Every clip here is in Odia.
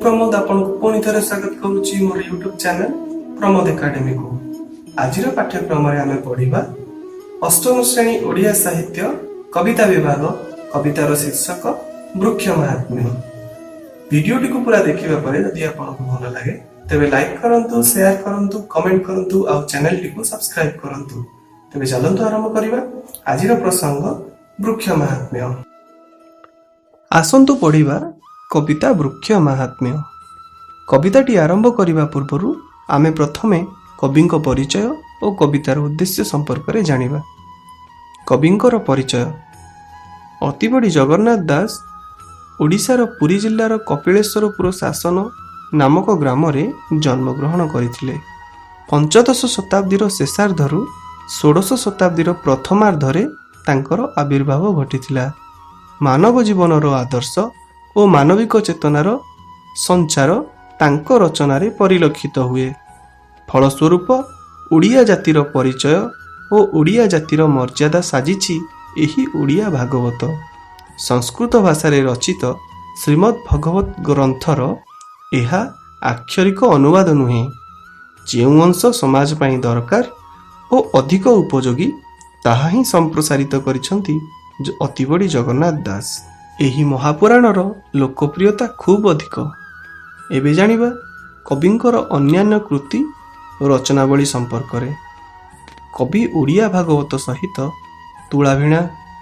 प्रमोद आपन पुणी थे स्वागत करुच्ची मोर यूट्यूब चैनल प्रमोद एकाडेमी को। आज पाठ्यक्रम आम पढ़ा अष्टम श्रेणी ओडिया साहित्य कविता विभाग कवितार शीर्षक वृक्ष महात्म्य। वीडियोटी को पूरा देखिबा परे यदि आपको भल लगे तेबे लाइक करंतु, शेयर करंतु, कमेंट करंतु आ चैनल टी को सब्सक्राइब करंतु। तेबे चलंतु आरंभ करिबा आजिर प्रसंग वृक्ष महात्म्य। आसंतु पढ़िबा कविता वृक्ष महात्म्य। कविताटी आरंभ करने पूर्वर आमे प्रथमे कविंक परिचय और कवितार उद्देश्य संपर्क में जानिबा। कविंकर परिचय। अतिबड़ी जगन्नाथ दास ओडिशार पुरी जिल्लार कपिलेश्वरपुर शासन नामक ग्राम रे जन्मग्रहण करथिले। पंचदश शताब्दीर शेषार्धरु षोडश शताब्दीर प्रथमार्धरे तांकर आविर्भाव घटिथिला। मानव जीवनर आदर्श और मानविक चेतनार संचार तांक रचनारे परिलक्षित हुए। फलस्वरूप ओडिया जातिर परिचय और ओडिया जातिर मर्यादा साजिछि एही ओडिया भागवत। संस्कृत भाषा रे रचित श्रीमद् भगवत ग्रंथर एहा आक्षरिक अनुवाद नुहे। जेउ अंश समाज पाई दरकार और अधिक उपयोगी ताहा ही संप्रसारित करिसंती अतिबड़ी जगन्नाथ दास। एही महापुराणर लोकप्रियता खूब अधिक। एबे जानिबा कविंकर अन्यान्य कृति रचनावली संपर्क रे। कवि ओडिया भागवत सहित तुलाभिणा,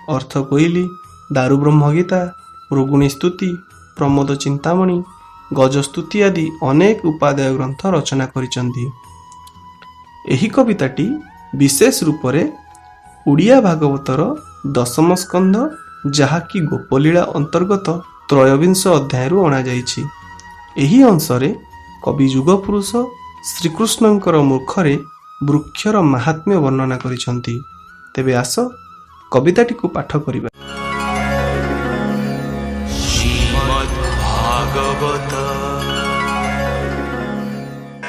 अर्थ कोइली, दारु ब्रह्मगीता, ऋगुणी स्तुति, प्रमोद चिंतामणि, गजस्तुति आदि अनेक उपादेय ग्रंथ रचना करिसंती। एही कविताटी विशेष रूप रे ओडिया भागवतर दशम स्कंध जहाँकि गोपलीला अंतर्गत त्रयोविंश अध्याय अणा जाइछि। एही अंशरे कवि युगपुरुष श्रीकृष्णंकर मुखरे वृक्षर महात्म्य वर्णना करिसंती। तेबे आस कविताटी को पाठ करिबा। श्रीमद् भागवत।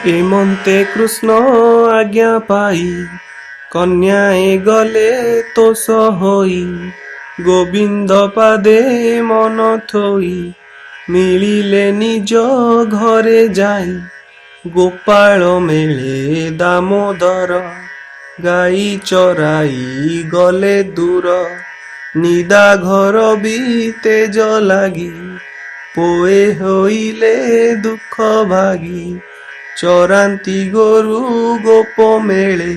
एमंते कृष्ण आज्ञा पाई कन्याए गले तोष होई। गोविंद पादे मन थोई मिलिले निज घरे जाई। गोपाल मेले दामोदर गाई चराई गले दूर। निदा घर भी तेज लागी पोए होइले दुख भागी। चरांती गोरु गोप मेले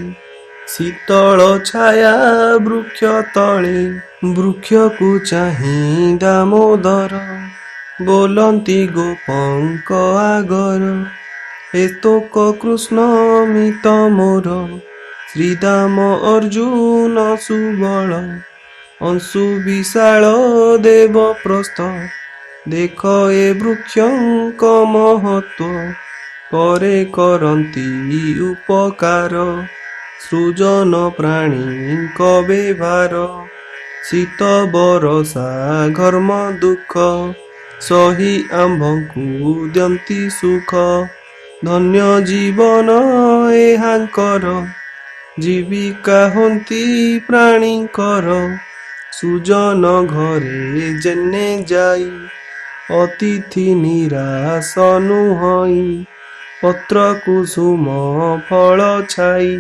शीतल छाया वृक्ष तले। वृक्ष को चाही दामोदर बोलंती गोपंक आगर। एतक कृष्ण मित मोर श्रीदाम अर्जुन सुबल। अंशु विशाल देव प्रस्थ देख ए वृक्षंक महत्व। परे करंती उपकार सृजन प्राणी कबे भार। शीत बरसा घर्म दुख सही आंभंकु द्यंती सुख। धन्य जीवन एहांकर जीविका हंती प्राणीकर। सुजन घरे जेने जाई अतिथि निराश नुहई। पत्र कुसुम फल छाई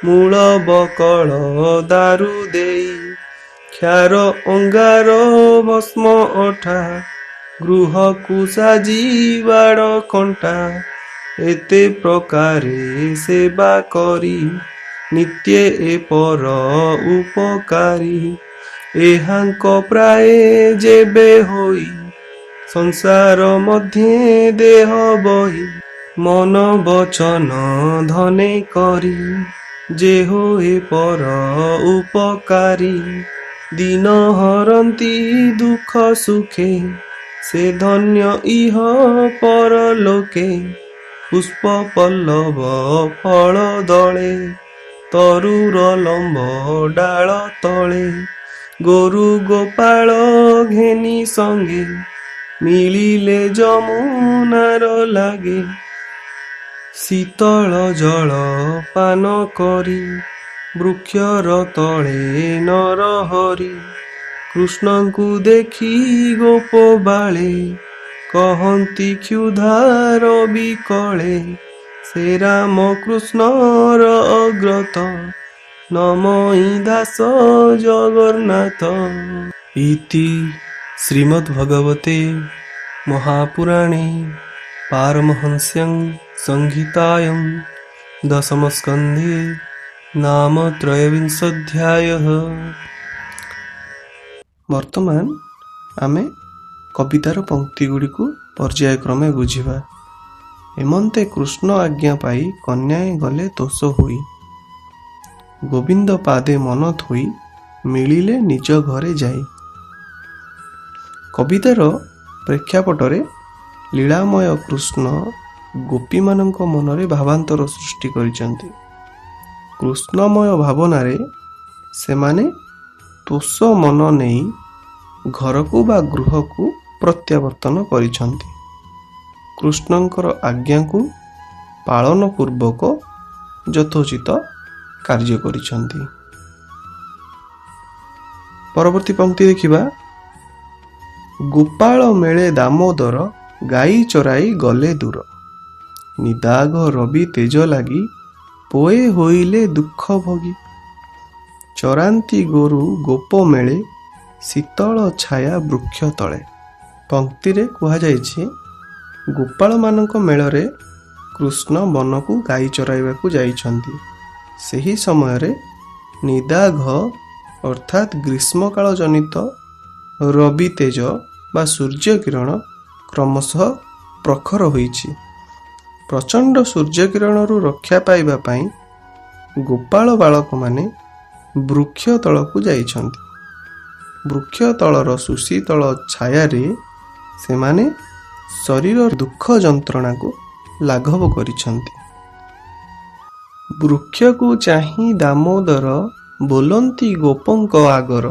मूल बकल दारु देई। क्षार अंगार भस्म अठा गृह को साजीबाड़ कंटा। एते प्रकारे सेवा करी नित्य ए पर उपकारी। एहांक प्राय जेबे होई संसार मध्य देह बही। मन वचन धने करी जे होए पर उपकारी। दिन हरंती दुख सुखे से धन्य इह परलोके। पुष्प पल्लव फल दले तरुर लंब डाल तले। गोरु गोपाल घेनी संगे मिलिले जमुनार लागे। शीतल जल पान करी वृक्षर तले नर हरि। कृष्ण को देखी गोप बाले କହନ୍ତି କ୍ଷୁଧାର ବିକଳେ ସେ ରାମ କୃଷ୍ଣର ଅଗ୍ରତ ନମଇ ଦାସ ଜଗନ୍ନାଥ। ଇତି ଶ୍ରୀମଦ୍ ଭଗବତେ ମହାପୁରାଣେ ପାରମହଂସ୍ୟାଂ ସଂହିତାୟଂ ଦଶମସ୍କନ୍ଧେ ନାମ ତ୍ରୟୋବିଂଶୋଧ୍ୟାୟଃ। ବର୍ତ୍ତମାନ ଆମେ କବିତାର ପଂକ୍ତି ଗୁଡ଼ିକୁ ପର୍ଯ୍ୟାୟକ୍ରମେ ବୁଝିବା। ଏମନ୍ତେ କୃଷ୍ଣ ଆଜ୍ଞା ପାଇ କନ୍ୟାଏ ଗଲେ ତୋଷ ହୋଇ, ଗୋବିନ୍ଦ ପାଦେ ମନ ଥୋଇ ମିଳିଲେ ନିଜ ଘରେ ଯାଇ। କବିତାର ପ୍ରେକ୍ଷାପଟରେ ଲୀଳାମୟ କୃଷ୍ଣ ଗୋପୀମାନଙ୍କ ମନରେ ଭାବାନ୍ତର ସୃଷ୍ଟି କରିଛନ୍ତି। କୃଷ୍ଣମୟ ଭାବନାରେ ସେମାନେ ତୋଷ ମନ ନେଇ ଘରକୁ ବା ଗୃହକୁ ପ୍ରତ୍ୟାବର୍ତ୍ତନ କରିଛନ୍ତି। କୃଷ୍ଣଙ୍କର ଆଜ୍ଞାକୁ ପାଳନ ପୂର୍ବକ ଯଥୋଚିତ କାର୍ଯ୍ୟ କରିଛନ୍ତି। ପରବର୍ତ୍ତୀ ପଂକ୍ତି ଦେଖିବା। ଗୋପାଳ ମେଳେ ଦାମୋଦର ଗାଈ ଚରାଇ ଗଲେ ଦୂର, ନିଦାଘ ରବି ତେଜ ଲାଗି ପୋଏ ହୋଇଲେ ଦୁଃଖ ଭୋଗୀ। ଚରାନ୍ତି ଗୋରୁ ଗୋପ ମେଳେ ଶୀତଳ ଛାୟା ବୃକ୍ଷ ତଳେ। ପଂକ୍ତିରେ କୁହାଯାଇଛି, ଗୋପାଳମାନଙ୍କ ମେଳରେ କୃଷ୍ଣ ବନକୁ ଗାଈ ଚରାଇବାକୁ ଯାଇଛନ୍ତି। ସେହି ସମୟରେ ନିଦାଘ ଅର୍ଥାତ୍ ଗ୍ରୀଷ୍ମକାଳ ଜନିତ ରବି ତେଜ ବା ସୂର୍ଯ୍ୟ କିରଣ କ୍ରମଶଃ ପ୍ରଖର ହୋଇଛି। ପ୍ରଚଣ୍ଡ ସୂର୍ଯ୍ୟ କିରଣରୁ ରକ୍ଷା ପାଇବା ପାଇଁ ଗୋପାଳ ବାଳକମାନେ ବୃକ୍ଷ ତଳକୁ ଯାଇଛନ୍ତି। ବୃକ୍ଷ ତଳର ସୁଶୀତଳ ଛାୟାରେ ସେମାନେ ଶରୀର ଦୁଃଖ ଯନ୍ତ୍ରଣାକୁ ଲାଘବ କରିଛନ୍ତି। ବୃକ୍ଷକୁ ଚାହିଁ ଦାମୋଦର ବୋଲନ୍ତି ଗୋପଙ୍କ ଆଗର,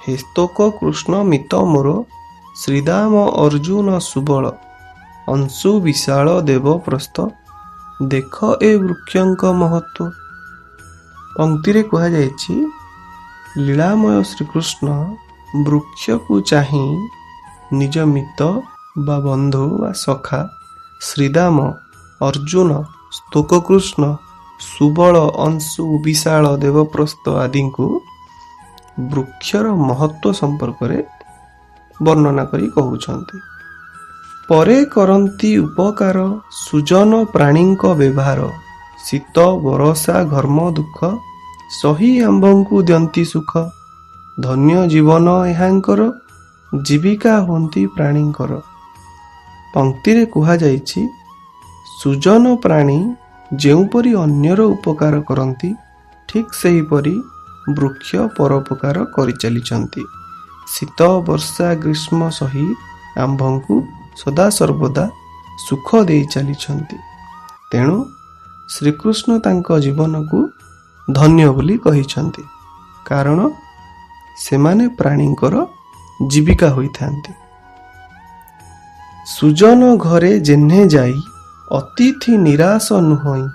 ହେସ୍ତକ କୃଷ୍ଣ ମିତ ମୋର ଶ୍ରୀଦାମ ଅର୍ଜୁନ ସୁବଳ, ଅଂଶୁ ବିଶାଳ ଦେବ ପ୍ରସ୍ଥ ଦେଖ ଏ ବୃକ୍ଷଙ୍କ ମହତ୍ଵ। ପଂକ୍ତିରେ କୁହାଯାଇଛି, ଲୀଳାମୟ ଶ୍ରୀକୃଷ୍ଣ ବୃକ୍ଷକୁ ଚାହିଁ ନିଜ ମିତ ବା ବନ୍ଧୁ ବା ସଖା ଶ୍ରୀଦାମ, ଅର୍ଜୁନ, ସ୍ତୋକକୃଷ୍ଣ, ସୁବଳ, ଅଂଶୁ, ବିଶାଳ, ଦେବପ୍ରସ୍ଥ ଆଦିଙ୍କୁ ବୃକ୍ଷର ମହତ୍ଵ ସମ୍ପର୍କରେ ବର୍ଣ୍ଣନା କରି କହୁଛନ୍ତି। ପରେ କରନ୍ତି ଉପକାର ସୁଜନ ପ୍ରାଣୀଙ୍କ ବ୍ୟବହାର, ଶୀତ ବରଷା ଘର୍ମ ଦୁଃଖ ସହି ଆମ୍ଭଙ୍କୁ ଦିଅନ୍ତି ସୁଖ। ଧନ୍ୟ ଜୀବନ ଏହାଙ୍କର ଜୀବିକା ହୁଅନ୍ତି ପ୍ରାଣୀଙ୍କର। ପଂକ୍ତିରେ କୁହାଯାଇଛି, ସୁଜନ ପ୍ରାଣୀ ଯେଉଁପରି ଅନ୍ୟର ଉପକାର କରନ୍ତି, ଠିକ୍ ସେହିପରି ବୃକ୍ଷ ପରୋପକାର କରିଚାଲିଛନ୍ତି। ଶୀତ ବର୍ଷା ଗ୍ରୀଷ୍ମ ସହି ଆମ୍ଭଙ୍କୁ ସଦାସର୍ବଦା ସୁଖ ଦେଇ ଚାଲିଛନ୍ତି। ତେଣୁ ଶ୍ରୀକୃଷ୍ଣ ତାଙ୍କ ଜୀବନକୁ ଧନ୍ୟ ବୋଲି କହିଛନ୍ତି, କାରଣ ସେମାନେ ପ୍ରାଣୀଙ୍କର ଜୀବିକା ହୋଇଥାନ୍ତି। ସୁଜନ ଘରେ ଯେହ୍ନେ ଯାଇ ଅତିଥି ନିରାଶ ନୁହଁଇ,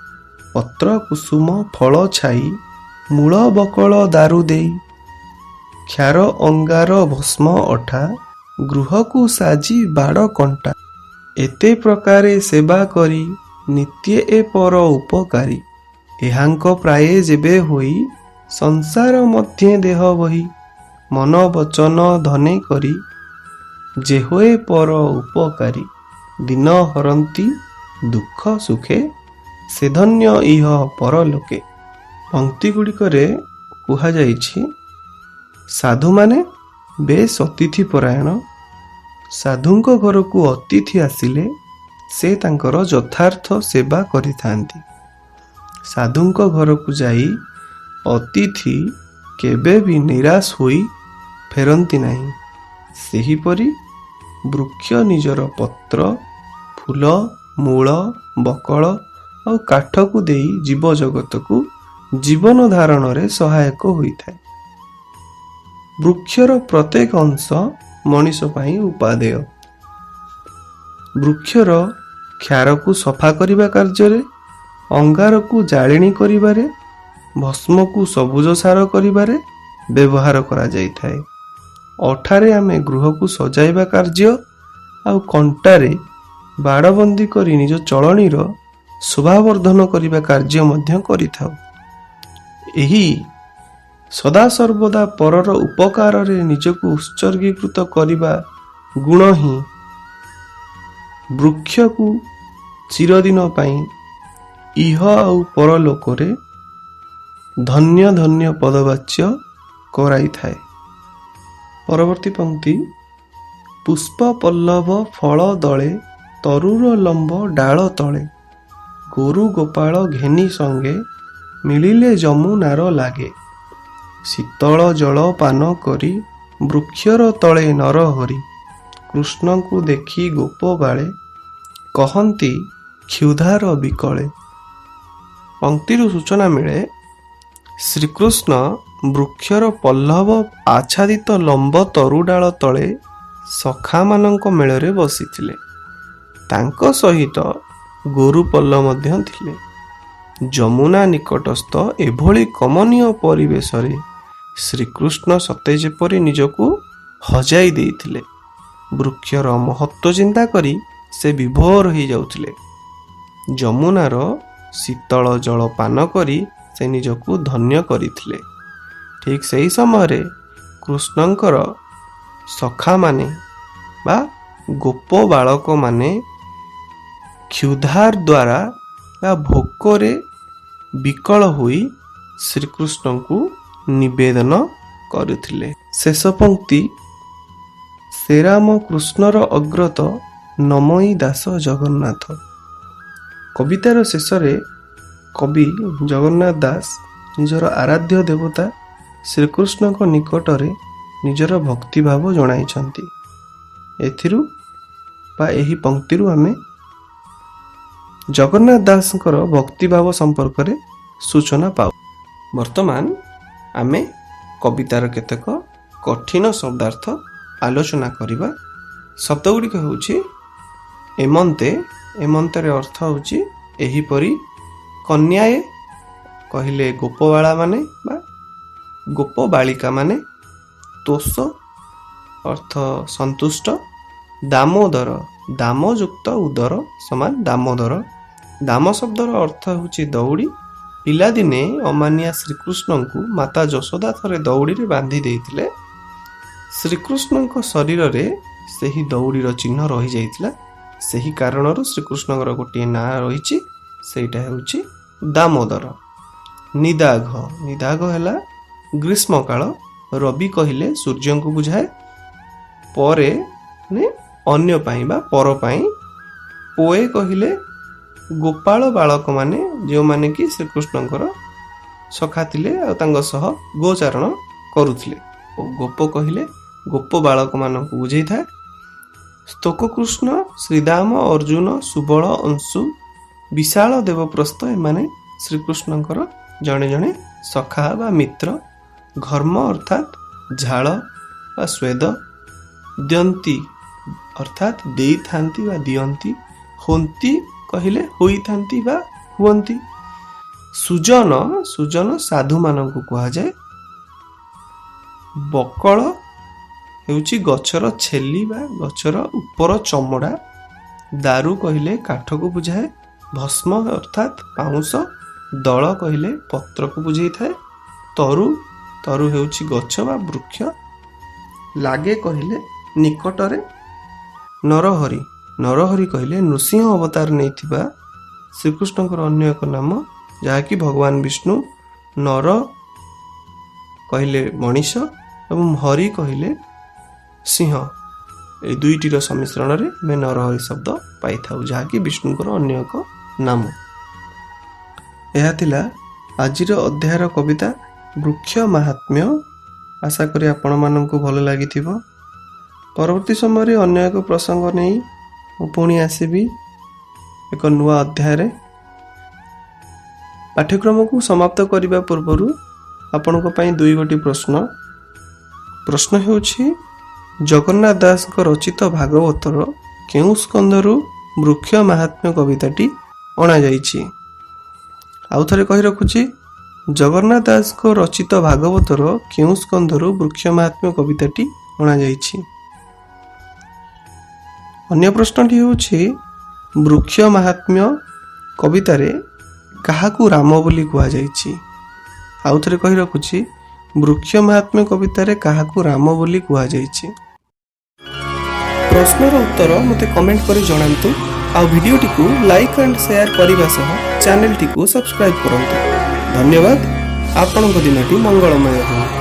ପତ୍ର କୁସୁମ ଫଳ ଛାଇ ମୂଳ ବକଳ ଦାରୁ ଦେଇ। କ୍ଷାର ଅଙ୍ଗାର ଭସ୍ମ ଅଠା ଗୃହକୁ ସାଜି ବାଡ଼ କଣ୍ଟା, ଏତେ ପ୍ରକାରେ ସେବା କରି ନିତ୍ୟ ଏ ପର ଉପକାରୀ। ଏହାଙ୍କ ପ୍ରାୟେ ଯେବେ ହୋଇ ସଂସାର ମଧ୍ୟେ ଦେହ ବହି, ମନ ବଚନ ଧନେ କରି ଯେ ହୋଏ ପର ଉପକାରୀ। ଦିନ ହରନ୍ତି ଦୁଃଖ ସୁଖେ ସେ ଧନ୍ୟ ଇହ ପରଲୋକେ। ପଂକ୍ତି ଗୁଡ଼ିକରେ କୁହାଯାଇଛି, ସାଧୁମାନେ ବେଶ ଅତିଥି ପରାୟଣ। ସାଧୁଙ୍କ ଘରକୁ ଅତିଥି ଆସିଲେ ସେ ତାଙ୍କର ଯଥାର୍ଥ ସେବା କରିଥାନ୍ତି। ସାଧୁଙ୍କ ଘରକୁ ଯାଇ ଅତିଥି କେବେ ବି ନିରାଶ ହୋଇ ଫେରନ୍ତି ନାହିଁ। ସେହିପରି ବୃକ୍ଷ ନିଜର ପତ୍ର, ଫୁଲ, ମୂଳ, ବକଳ ଆଉ କାଠକୁ ଦେଇ ଜୀବଜଗତକୁ ଜୀବନ ଧାରଣରେ ସହାୟକ ହୋଇଥାଏ। ବୃକ୍ଷର ପ୍ରତ୍ୟେକ ଅଂଶ ମଣିଷ ପାଇଁ ଉପାଦେୟ। ବୃକ୍ଷର କ୍ଷାରକୁ ସଫା କରିବା କାର୍ଯ୍ୟରେ, ଅଙ୍ଗାରକୁ ଜାଳେଣୀ କରିବାରେ, ଭସ୍ମକୁ ସବୁଜ ସାର କରିବାରେ ବ୍ୟବହାର କରାଯାଇଥାଏ। ଅଠାରେ ଆମେ ଗୃହକୁ ସଜାଇବା କାର୍ଯ୍ୟ, ଆଉ କଣ୍ଟାରେ ବାଡ଼ବନ୍ଦୀ କରି ନିଜ ଚଳଣୀର ଶୋଭାବର୍ଦ୍ଧନ କରିବା କାର୍ଯ୍ୟ ମଧ୍ୟ କରିଥାଉ। ଏହି ସଦାସର୍ବଦା ପରର ଉପକାରରେ ନିଜକୁ ଉତ୍ସର୍ଗୀକୃତ କରିବା ଗୁଣ ହିଁ ବୃକ୍ଷକୁ ଚିରଦିନ ପାଇଁ ଇହ ଆଉ ପରଲୋକରେ ଧନ୍ୟ ଧନ୍ୟ ପଦବାଚ୍ୟ କରାଇଥାଏ। ପରବର୍ତ୍ତୀ ପଂକ୍ତି, ପୁଷ୍ପ ପଲ୍ଲବ ଫଳ ଦଳେ ତରୁର ଲମ୍ବ ଡାଳ ତଳେ ଗୋରୁ ଗୋପାଳ ଘେନି ସଙ୍ଗେ ମିଳିଲେ ଯମୁନାର ଲାଗେ ଶୀତଳ ଜଳ ପାନ କରି ବୃକ୍ଷର ତଳେ ନରହରି କୃଷ୍ଣଙ୍କୁ ଦେଖି ଗୋପ ବାଳେ କହନ୍ତି କ୍ଷୁଧାର ବିକଳେ। ପଂକ୍ତିରୁ ସୂଚନା ମିଳେ ଶ୍ରୀକୃଷ୍ଣ ବୃକ୍ଷର ପଲ୍ଲବ ଆଚ୍ଛାଦିତ ଲମ୍ବ ତରୁଡାଳ ତଳେ ସଖାମାନଙ୍କ ମେଳରେ ବସିଥିଲେ। ତାଙ୍କ ସହିତ ଗୋରୁପଲ ମଧ୍ୟ ଥିଲେ। ଯମୁନା ନିକଟସ୍ଥ ଏଭଳି କମନୀୟ ପରିବେଶରେ ଶ୍ରୀକୃଷ୍ଣ ସତେ ଯେପରି ନିଜକୁ ହଜାଇ ଦେଇଥିଲେ। ବୃକ୍ଷର ମହତ୍ଵ ଚିନ୍ତା କରି ସେ ବିଭୋର ହୋଇଯାଉଥିଲେ। ଯମୁନାର ଶୀତଳ ଜଳ ପାନ କରି ସେ ନିଜକୁ ଧନ୍ୟ କରିଥିଲେ। ଠିକ୍ ସେହି ସମୟରେ କୃଷ୍ଣଙ୍କର ସଖାମାନେ ବା ଗୋପ ବାଳକମାନେ କ୍ଷୁଧାର ଦ୍ୱାରା ବା ଭୋକରେ ବିକଳ ହୋଇ ଶ୍ରୀକୃଷ୍ଣଙ୍କୁ ନିବେଦନ କରୁଥିଲେ। ଶେଷ ପଂକ୍ତି, ଶ୍ରୀରାମ କୃଷ୍ଣର ଅଗ୍ରତ ନମଇ ଦାସ ଜଗନ୍ନାଥ। କବିତାର ଶେଷରେ କବି ଜଗନ୍ନାଥ ଦାସ ନିଜର ଆରାଧ୍ୟ ଦେବତା ଶ୍ରୀକୃଷ୍ଣଙ୍କ ନିକଟରେ ନିଜର ଭକ୍ତିଭାବ ଜଣାଇଛନ୍ତି। ଏଥିରୁ ବା ଏହି ପଂକ୍ତିରୁ ଆମେ ଜଗନ୍ନାଥ ଦାସଙ୍କର ଭକ୍ତିଭାବ ସମ୍ପର୍କରେ ସୂଚନା ପାଉ। ବର୍ତ୍ତମାନ ଆମେ କବିତାର କେତେକ କଠିନ ଶବ୍ଦାର୍ଥ ଆଲୋଚନା କରିବା। ଶବ୍ଦ ଗୁଡ଼ିକ ହେଉଛି ଏମନ୍ତେ। ଏମନ୍ତେର ଅର୍ଥ ହେଉଛି ଏହିପରି। କନ୍ୟାଏ କହିଲେ ଗୋପବାଳା ମାନେ ବା ଗୋପ ବାଳିକା ମାନେ। ତୋଷ ଅର୍ଥ ସନ୍ତୁଷ୍ଟ। ଦାମୋଦର, ଦାମ ଯୁକ୍ତ ଉଦର ସମାନ ଦାମୋଦର। ଦାମ ଶବ୍ଦର ଅର୍ଥ ହେଉଛି ଦଉଡ଼ି। ପିଲାଦିନେ ଅମାନିଆ ଶ୍ରୀକୃଷ୍ଣଙ୍କୁ ମାତା ଯଶୋଦା ଥରେ ଦଉଡ଼ିରେ ବାନ୍ଧି ଦେଇଥିଲେ। ଶ୍ରୀକୃଷ୍ଣଙ୍କ ଶରୀରରେ ସେହି ଦଉଡ଼ିର ଚିହ୍ନ ରହିଯାଇଥିଲା। ସେହି କାରଣରୁ ଶ୍ରୀକୃଷ୍ଣଙ୍କର ଗୋଟିଏ ନାଁ ରହିଛି, ସେଇଟା ହେଉଛି ଦାମୋଦର। ନିଦାଘ, ନିଦାଘ ହେଲା ଗ୍ରୀଷ୍ମକାଳ। ରବି କହିଲେ ସୂର୍ଯ୍ୟଙ୍କୁ ବୁଝାଏ। ପରେ ଅନ୍ୟ ପାଇଁ ବା ପର ପାଇଁ। ପୋଏ କହିଲେ ଗୋପାଳ ବାଳକମାନେ ଯେଉଁମାନେ କି ଶ୍ରୀକୃଷ୍ଣଙ୍କର ସଖା ଥିଲେ ଆଉ ତାଙ୍କ ସହ ଗୋଚାରଣ କରୁଥିଲେ। ଗୋପ କହିଲେ ଗୋପ ବାଳକମାନଙ୍କୁ ବୁଝେଇଥାଏ। ସ୍ତୋକକୃଷ୍ଣ, ଶ୍ରୀଦାମ, ଅର୍ଜୁନ, ସୁବଳ, ଅଂଶୁ, ବିଶାଳ, ଦେବପ୍ରସ୍ଥ ଏମାନେ ଶ୍ରୀକୃଷ୍ଣଙ୍କର ଜଣେ ଜଣେ ସଖା ବା ମିତ୍ର। ଘର୍ମ ଅର୍ଥାତ୍ ଝାଳ ବା ସ୍ୱେଦ। ଦ୍ୟନ୍ତି ଅର୍ଥାତ୍ ଦେଇଥାନ୍ତି ବା ଦିଅନ୍ତି। ହୋନ୍ତି କହିଲେ ହୋଇଥାନ୍ତି ବା ହୁଅନ୍ତି। ସୁଜନ, ସୁଜନ ସାଧୁମାନଙ୍କୁ କୁହାଯାଏ। ବକଳ ହେଉଛି ଗଛର ଛେଲି ବା ଗଛର ଉପର ଚମଡ଼ା। ଦାରୁ କହିଲେ କାଠକୁ ବୁଝାଏ। ଭସ୍ମ ଅର୍ଥାତ୍ ପାଉଁଶ। ଦଳ କହିଲେ ପତ୍ରକୁ ବୁଝେଇଥାଏ। ତରୁ, ତରୁ ହେଉଛି ଗଛ ବା ବୃକ୍ଷ। ଲାଗେ କହିଲେ ନିକଟରେ। ନରହରି, ନରହରି କହିଲେ ନୃସିଂହ ଅବତାର ନେଇଥିବା ଶ୍ରୀକୃଷ୍ଣଙ୍କର ଅନ୍ୟ ଏକ ନାମ, ଯାହାକି ଭଗବାନ ବିଷ୍ଣୁ। ନର କହିଲେ ମଣିଷ ଏବଂ ହରି କହିଲେ ସିଂହ। এই ଦୁଇଟିର ସମ୍ମିଶ୍ରଣରେ ଆମେ ନରହରି ଶବ୍ଦ ପାଇଥାଉ, ଯାହାକି ବିଷ୍ଣୁଙ୍କର ଅନ୍ୟ ଏକ ନାମ। ଏହା ଥିଲା ଆଜିର ଅଧ୍ୟାୟର କବିତା ବୃକ୍ଷ ମାହାତ୍ମ୍ୟ। ଆଶା କରି ଆପଣମାନଙ୍କୁ ଭଲ ଲାଗିଥିବ। ପରବର୍ତ୍ତୀ ସମୟରେ ଅନ୍ୟ ଏକ ପ୍ରସଙ୍ଗ ନେଇ ମୁଁ ପୁଣି ଆସିବି ଏକ ନୂଆ ଅଧ୍ୟାୟରେ। ପାଠ୍ୟକ୍ରମକୁ ସମାପ୍ତ କରିବା ପୂର୍ବରୁ ଆପଣଙ୍କ ପାଇଁ ଦୁଇଗୋଟି ପ୍ରଶ୍ନ। ପ୍ରଶ୍ନ ହେଉଛି, ଜଗନ୍ନାଥ ଦାସଙ୍କ ରଚିତ ଭାଗବତର କେଉଁ ସ୍କନ୍ଧରୁ ବୃକ୍ଷ ମାହାତ୍ମ୍ୟ କବିତାଟି ଅଣାଯାଇଛି? ଆଉ ଥରେ କହି ରଖୁଛି, ଜଗନ୍ନାଥ ଦାସଙ୍କ ରଚିତ ଭାଗବତର କେଉଁ ସ୍କନ୍ଧରୁ ବୃକ୍ଷ ମାହାତ୍ମ୍ୟ କବିତାଟି ଅଣାଯାଇଛି? अन्य प्रश्नटी ହେଉଛି ବୃକ୍ଷ ମାହାତ୍ମ୍ୟ କବିତାରେ କାହାକୁ ରାମ ବୋଲି କୁହାଯାଇଛି? ଆଉ ଥରେ କହି ରଖୁଛି, ବୃକ୍ଷ ମାହାତ୍ମ୍ୟ କବିତାରେ କାହାକୁ ରାମ ବୋଲି କୁହାଯାଇଛି? ପ୍ରଶ୍ନର ଉତ୍ତର ମୋତେ କମେଣ୍ଟ କରି ଜଣାନ୍ତୁ। ଆଉ ଭିଡ଼ିଓଟିକୁ ଲାଇକ୍ ଆଣ୍ଡ ସେୟାର କରିବା ସହ ଚ୍ୟାନେଲଟିକୁ ସବସ୍କ୍ରାଇବ୍ କରନ୍ତୁ। ଧନ୍ୟବାଦ। ଆପଣଙ୍କ ଦିନଟି ମଙ୍ଗଳମୟ ହେଉ।